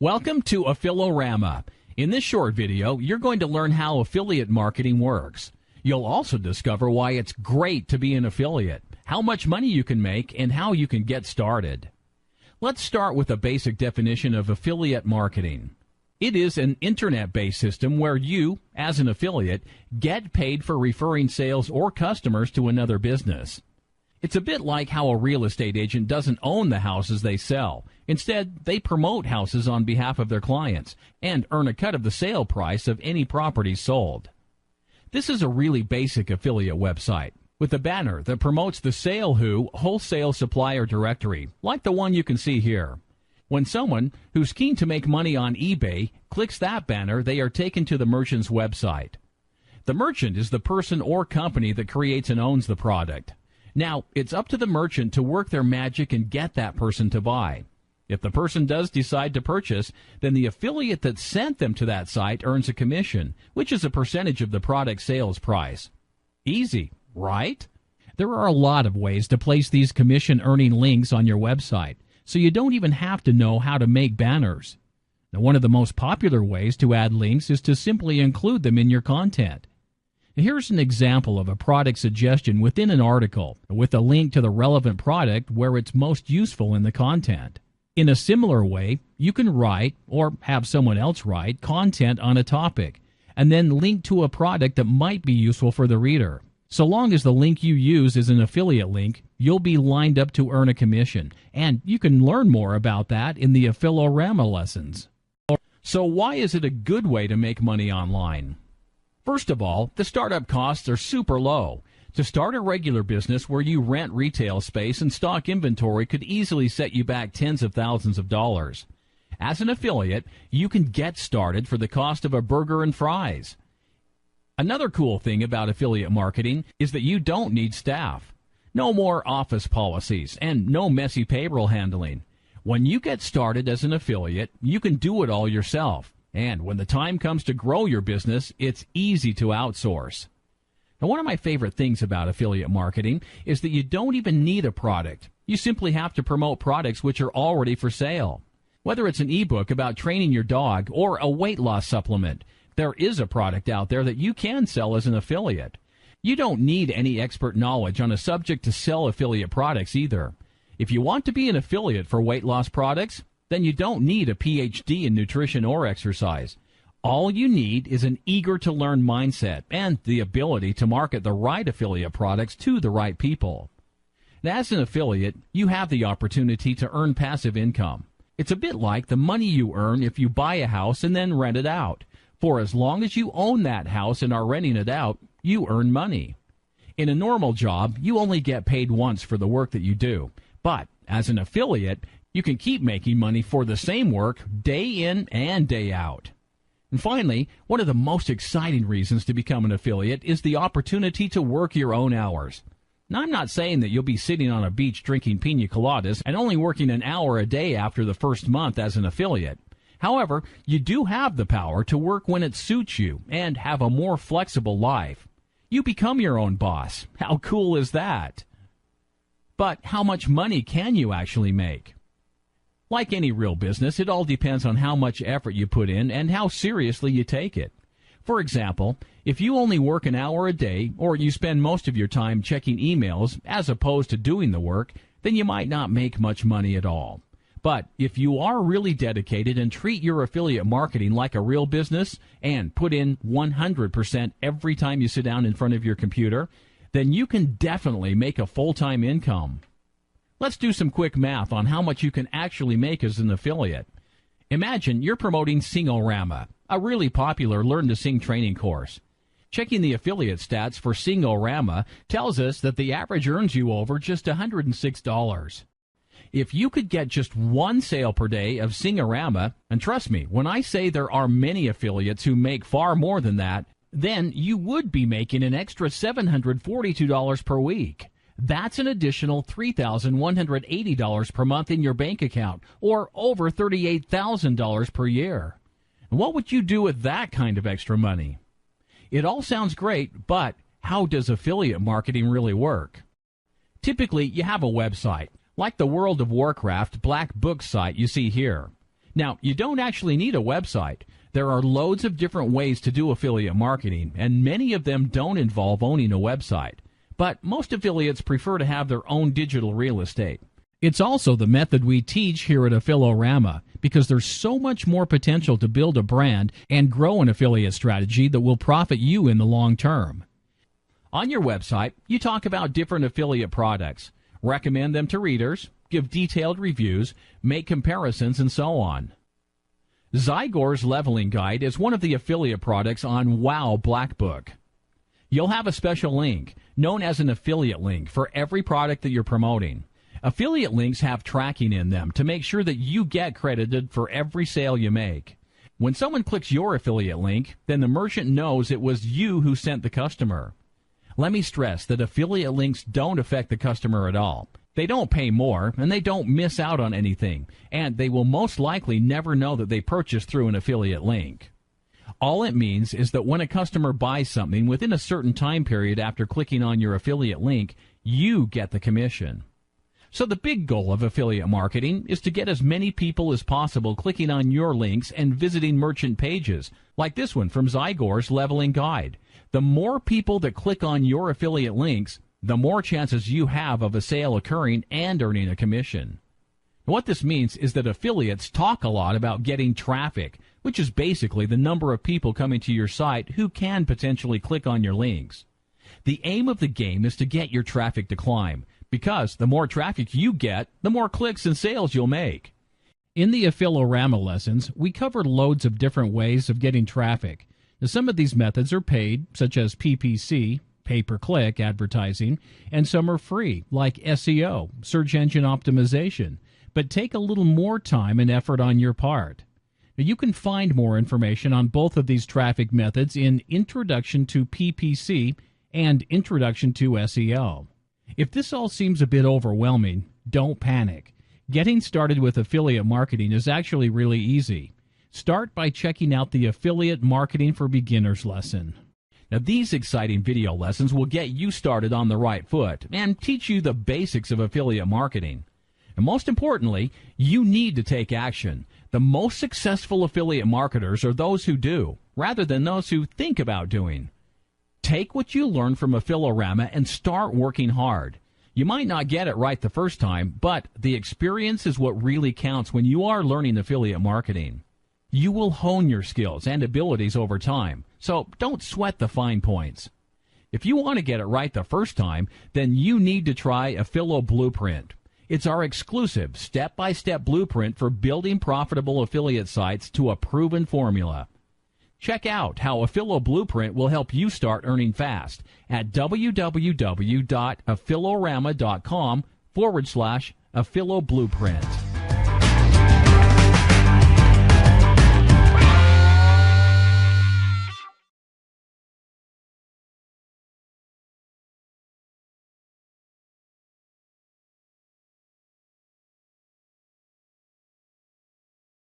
Welcome to Affiliorama. In this short video, you're going to learn how affiliate marketing works. You'll also discover why it's great to be an affiliate, how much money you can make, and how you can get started. Let's start with a basic definition of affiliate marketing. It is an internet-based system where you, as an affiliate, get paid for referring sales or customers to another business. It's a bit like how a real estate agent doesn't own the houses they sell. Instead, they promote houses on behalf of their clients and earn a cut of the sale price of any property sold. This is a really basic affiliate website with a banner that promotes the Sale Who wholesale supplier directory, like the one you can see here. When someone who's keen to make money on eBay clicks that banner, they are taken to the merchant's website. The merchant is the person or company that creates and owns the product. Now, it's up to the merchant to work their magic and get that person to buy. If the person does decide to purchase, then the affiliate that sent them to that site earns a commission, which is a percentage of the product sales price. Easy, right? There are a lot of ways to place these commission-earning links on your website, so you don't even have to know how to make banners. Now, one of the most popular ways to add links is to simply include them in your content. Here's an example of a product suggestion within an article with a link to the relevant product where it's most useful in the content. In a similar way, you can write or have someone else write content on a topic and then link to a product that might be useful for the reader. So long as the link you use is an affiliate link, you'll be lined up to earn a commission, and you can learn more about that in the Affiliorama lessons. So why is it a good way to make money online? First of all, the startup costs are super low. To start a regular business where you rent retail space and stock inventory could easily set you back tens of thousands of dollars. As an affiliate, you can get started for the cost of a burger and fries. Another cool thing about affiliate marketing is that you don't need staff. No more office policies and no messy payroll handling. When you get started as an affiliate, you can do it all yourself. And when the time comes to grow your business, it's easy to outsource. Now, one of my favorite things about affiliate marketing is that you don't even need a product. You simply have to promote products which are already for sale. Whether it's an ebook about training your dog or a weight loss supplement, there is a product out there that you can sell as an affiliate. You don't need any expert knowledge on a subject to sell affiliate products either. If you want to be an affiliate for weight loss products, then you don't need a PhD in nutrition or exercise. All you need is an eager-to-learn mindset and the ability to market the right affiliate products to the right people. Now, as an affiliate, you have the opportunity to earn passive income. It's a bit like the money you earn if you buy a house and then rent it out. For as long as you own that house and are renting it out, you earn money. In a normal job, you only get paid once for the work that you do. But as an affiliate, you can keep making money for the same work day in and day out. And finally, one of the most exciting reasons to become an affiliate is the opportunity to work your own hours. Now, I'm not saying that you'll be sitting on a beach drinking pina coladas and only working an hour a day after the first month as an affiliate. However, you do have the power to work when it suits you and have a more flexible life. You become your own boss. How cool is that? But how much money can you actually make? Like any real business, it all depends on how much effort you put in and how seriously you take it. For example, if you only work an hour a day or you spend most of your time checking emails as opposed to doing the work, then you might not make much money at all. But if you are really dedicated and treat your affiliate marketing like a real business and put in 100% every time you sit down in front of your computer, then you can definitely make a full-time income. Let's do some quick math on how much you can actually make as an affiliate. Imagine you're promoting Singorama, a really popular learn-to-sing training course. Checking the affiliate stats for Singorama tells us that the average earns you over just $106. If you could get just one sale per day of Singorama, and trust me, when I say there are many affiliates who make far more than that, then you would be making an extra $742 per week. That's an additional $3,180 per month in your bank account, or over $38,000 per year. And what would you do with that kind of extra money? It all sounds great, but how does affiliate marketing really work? Typically, you have a website, like the World of Warcraft Black Book site you see here. Now, you don't actually need a website. There are loads of different ways to do affiliate marketing, and many of them don't involve owning a website. But most affiliates prefer to have their own digital real estate. It's also the method we teach here at Affiliorama, because there's so much more potential to build a brand and grow an affiliate strategy that will profit you in the long term. On your website, you talk about different affiliate products, recommend them to readers, give detailed reviews, make comparisons, and so on. Zygor's Leveling Guide is one of the affiliate products on Wow Blackbook. You'll have a special link, known as an affiliate link, for every product that you're promoting. Affiliate links have tracking in them to make sure that you get credited for every sale you make. When someone clicks your affiliate link, then the merchant knows it was you who sent the customer. Let me stress that affiliate links don't affect the customer at all. They don't pay more, and they don't miss out on anything, and they will most likely never know that they purchased through an affiliate link. All it means is that when a customer buys something within a certain time period after clicking on your affiliate link, you get the commission. So the big goal of affiliate marketing is to get as many people as possible clicking on your links and visiting merchant pages, like this one from Zygor's Leveling Guide. The more people that click on your affiliate links, the more chances you have of a sale occurring and earning a commission. What this means is that affiliates talk a lot about getting traffic, which is basically the number of people coming to your site who can potentially click on your links. The aim of the game is to get your traffic to climb, because the more traffic you get, the more clicks and sales you'll make. In the Affiliorama lessons, we cover loads of different ways of getting traffic. Now, some of these methods are paid, such as PPC, pay-per-click advertising, and some are free, like SEO, search engine optimization, but take a little more time and effort on your part. Now, you can find more information on both of these traffic methods in Introduction to PPC and Introduction to SEO. If this all seems a bit overwhelming, don't panic. Getting started with affiliate marketing is actually really easy. Start by checking out the Affiliate Marketing for Beginners lesson. Now, these exciting video lessons will get you started on the right foot and teach you the basics of affiliate marketing. And most importantly, you need to take action. The most successful affiliate marketers are those who do, rather than those who think about doing. Take what you learn from Affiliorama and start working hard. You might not get it right the first time, but the experience is what really counts when you are learning affiliate marketing. You will hone your skills and abilities over time, so don't sweat the fine points. If you want to get it right the first time, then you need to try Affilo Blueprint. It's our exclusive step-by-step blueprint for building profitable affiliate sites to a proven formula. Check out how Affilo Blueprint will help you start earning fast at www.affiliorama.com/Affilo Blueprint.